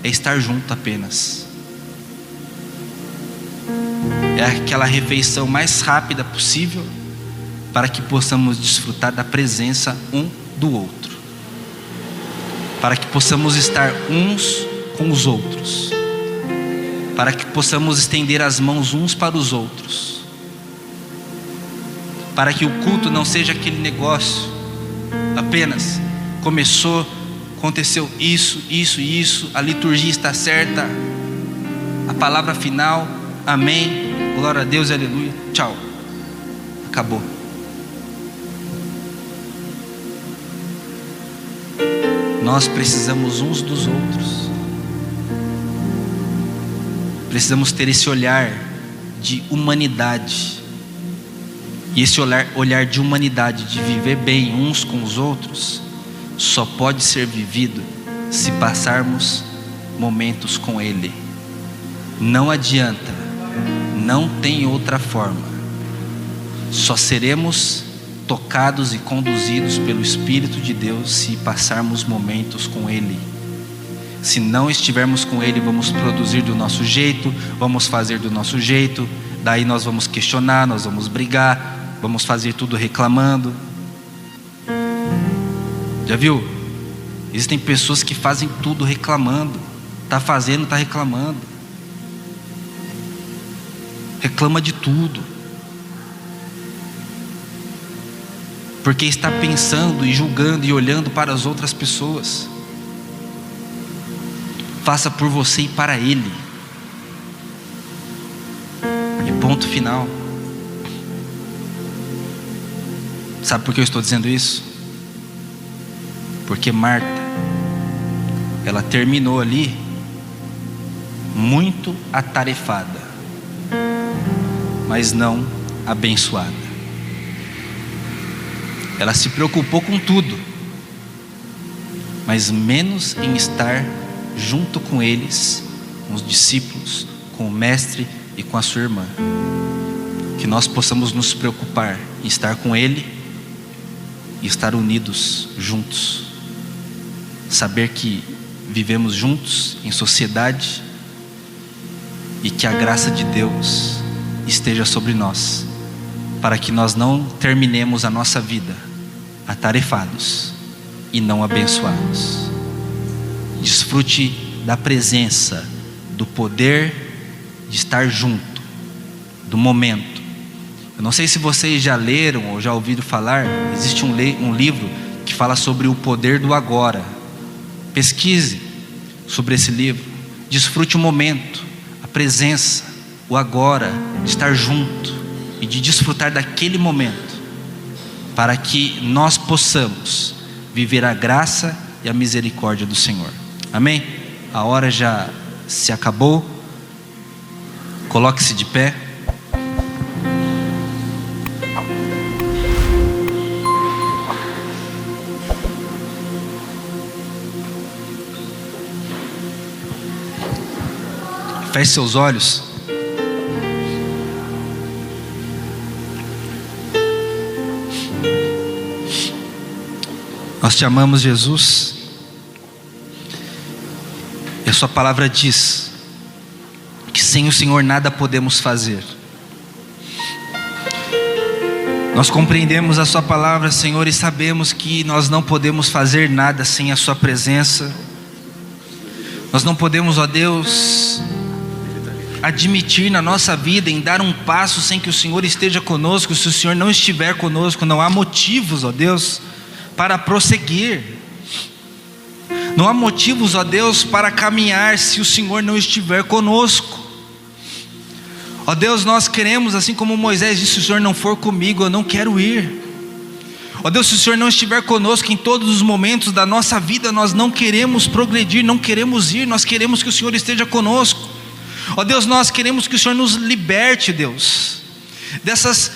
é estar junto apenas. É aquela refeição mais rápida possível, para que possamos desfrutar da presença um do outro, para que possamos estar uns com os outros, para que possamos estender as mãos uns para os outros, para que o culto não seja aquele negócio apenas começou, aconteceu isso, a liturgia está certa, a palavra final, amém, glória a Deus, aleluia, tchau, acabou. Nós precisamos uns dos outros, precisamos ter esse olhar de humanidade, e esse olhar de humanidade, de viver bem uns com os outros, só pode ser vivido se passarmos momentos com Ele. Não adianta, não tem outra forma. Só seremos tocados e conduzidos pelo Espírito de Deus se passarmos momentos com Ele. Se não estivermos com Ele, vamos produzir do nosso jeito, vamos fazer do nosso jeito, daí nós vamos questionar, nós vamos brigar, vamos fazer tudo reclamando. Já viu? Existem pessoas que fazem tudo reclamando. Está fazendo, está reclamando. Reclama de tudo, porque está pensando e julgando e olhando para as outras pessoas. Faça por você e para Ele, e ponto final. Sabe por que eu estou dizendo isso? Porque Marta, ela terminou ali muito atarefada, mas não abençoada. Ela se preocupou com tudo, mas menos em estar junto com eles, com os discípulos, com o mestre e com a sua irmã. Que nós possamos nos preocupar em estar com Ele, e estar unidos, juntos. Saber que vivemos juntos em sociedade e que a graça de Deus esteja sobre nós, para que nós não terminemos a nossa vida atarefados e não abençoados. Desfrute da presença, do poder de estar junto, do momento. Eu não sei se vocês já leram ou já ouviram falar, existe um livro que fala sobre o poder do agora. Pesquise sobre esse livro, desfrute o momento, a presença, o agora, de estar junto e de desfrutar daquele momento, para que nós possamos viver a graça e a misericórdia do Senhor. Amém? A hora já se acabou. Coloque-se de pé. Feche seus olhos. Nós te amamos, Jesus, e a sua palavra diz que sem o Senhor nada podemos fazer. Nós compreendemos a sua palavra, Senhor, e sabemos que nós não podemos fazer nada sem a sua presença. Nós não podemos, ó Deus, admitir na nossa vida em dar um passo sem que o Senhor esteja conosco. Se o Senhor não estiver conosco, não há motivos, ó Deus, para prosseguir. Não há motivos, ó Deus, para caminhar se o Senhor não estiver conosco. Ó Deus, nós queremos, assim como Moisés disse: se o Senhor não for comigo, eu não quero ir. Ó Deus, se o Senhor não estiver conosco em todos os momentos da nossa vida, nós não queremos progredir, não queremos ir, nós queremos que o Senhor esteja conosco. Ó Deus, nós queremos que o Senhor nos liberte, Deus, dessas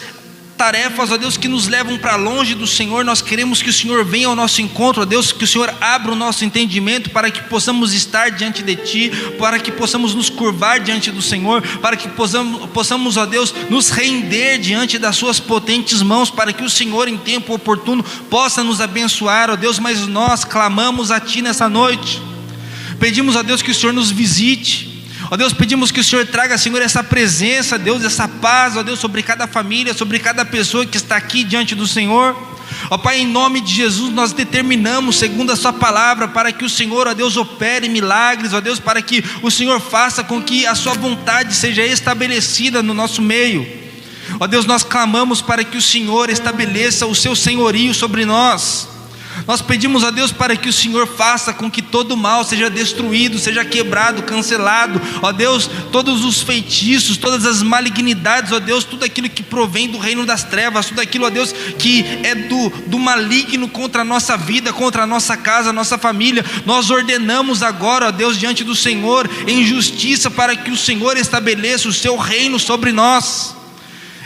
tarefas, ó Deus, que nos levam para longe do Senhor. Nós queremos que o Senhor venha ao nosso encontro, ó Deus, que o Senhor abra o nosso entendimento para que possamos estar diante de Ti, para que possamos nos curvar diante do Senhor, para que possamos, ó Deus, nos render diante das Suas potentes mãos, para que o Senhor em tempo oportuno possa nos abençoar, ó Deus. Mas nós clamamos a Ti nessa noite, pedimos a Deus que o Senhor nos visite. Ó Deus, pedimos que o Senhor traga, Senhor, essa presença, Deus, essa paz, ó Deus, sobre cada família, sobre cada pessoa que está aqui diante do Senhor. Ó Pai, em nome de Jesus, nós determinamos, segundo a Sua palavra, para que o Senhor, ó Deus, opere milagres, ó Deus, para que o Senhor faça com que a Sua vontade seja estabelecida no nosso meio. Ó Deus, nós clamamos para que o Senhor estabeleça o Seu senhorio sobre nós. Nós pedimos a Deus para que o Senhor faça com que todo mal seja destruído, seja quebrado, cancelado. Ó Deus, todos os feitiços, todas as malignidades, ó Deus, tudo aquilo que provém do reino das trevas, tudo aquilo, ó Deus, que é do maligno contra a nossa vida, contra a nossa casa, a nossa família, nós ordenamos agora, ó Deus, diante do Senhor, em justiça, para que o Senhor estabeleça o Seu reino sobre nós.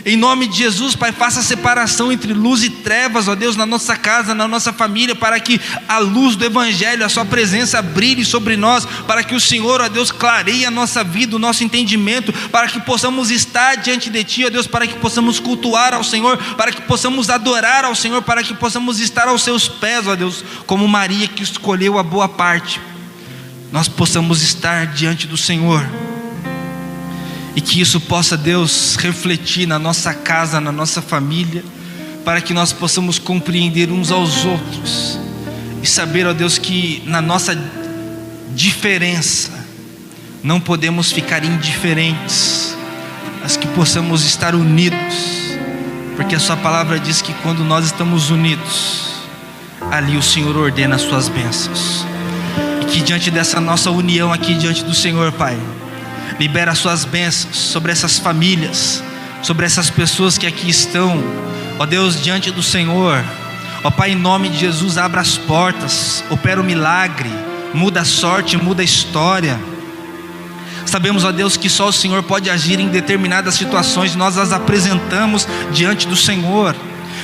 Em nome de Jesus, Pai, faça a separação entre luz e trevas, ó Deus, na nossa casa, na nossa família, para que a luz do Evangelho, a Sua presença brilhe sobre nós, para que o Senhor, ó Deus, clareie a nossa vida, o nosso entendimento, para que possamos estar diante de Ti, ó Deus, para que possamos cultuar ao Senhor, para que possamos adorar ao Senhor, para que possamos estar aos Seus pés, ó Deus, como Maria que escolheu a boa parte. Nós possamos estar diante do Senhor, e que isso possa, Deus, refletir na nossa casa, na nossa família, para que nós possamos compreender uns aos outros e saber, ó Deus, que na nossa diferença não podemos ficar indiferentes, mas que possamos estar unidos, porque a Sua palavra diz que quando nós estamos unidos, ali o Senhor ordena as Suas bênçãos. E que diante dessa nossa união aqui diante do Senhor, Pai, libera as Suas bênçãos sobre essas famílias, sobre essas pessoas que aqui estão, ó Deus, diante do Senhor. Ó Pai, em nome de Jesus, abra as portas, opera o milagre, muda a sorte, muda a história. Sabemos, ó Deus, que só o Senhor pode agir em determinadas situações, nós as apresentamos diante do Senhor.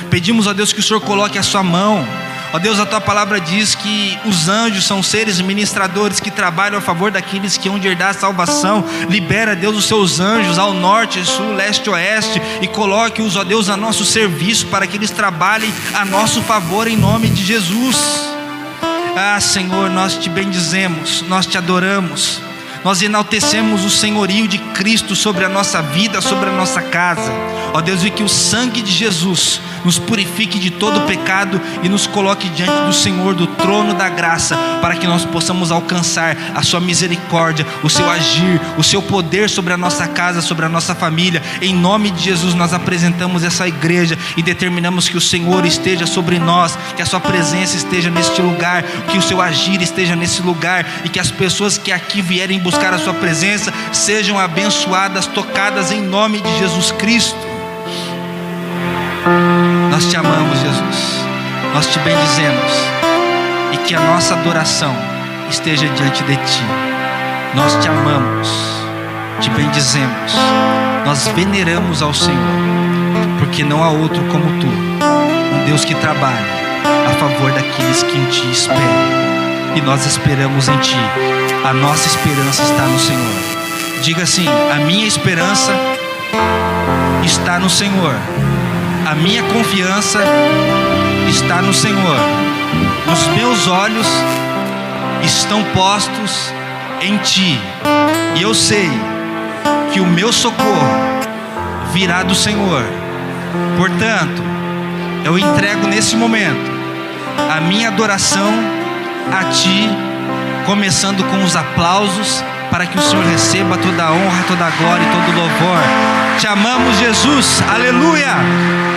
Pedimos, ó Deus, que o Senhor coloque a Sua mão, Ó Deus, a tua palavra diz que os anjos são seres ministradores que trabalham a favor daqueles que hão de herdar a salvação. Libera, Deus, os seus anjos ao norte, sul, leste e oeste, e coloque-os, ó Deus, a nosso serviço, para que eles trabalhem a nosso favor, em nome de Jesus. Ah, Senhor, nós te bendizemos, nós te adoramos, nós enaltecemos o senhorio de Cristo sobre a nossa vida, sobre a nossa casa. Ó Deus, e que o sangue de Jesus nos purifique de todo pecado e nos coloque diante do Senhor, do trono da graça, para que nós possamos alcançar a sua misericórdia, o seu agir, o seu poder sobre a nossa casa, sobre a nossa família. Em nome de Jesus nós apresentamos essa igreja e determinamos que o Senhor esteja sobre nós, que a sua presença esteja neste lugar, que o seu agir esteja nesse lugar, e que as pessoas que aqui vierem buscar a sua presença sejam abençoadas, tocadas em nome de Jesus Cristo. Nós te amamos, Jesus, nós te bendizemos, e que a nossa adoração esteja diante de ti. Nós te amamos, te bendizemos, nós veneramos ao Senhor, porque não há outro como tu, um Deus que trabalha a favor daqueles que em ti esperam, e nós esperamos em ti. A nossa esperança está no Senhor. Diga assim: a minha esperança está no Senhor. A minha confiança está no Senhor. Os meus olhos estão postos em ti, e eu sei que o meu socorro virá do Senhor. Portanto, eu entrego nesse momento a minha adoração a ti, começando com os aplausos, para que o Senhor receba toda a honra, toda a glória e todo o louvor. Te amamos, Jesus, aleluia.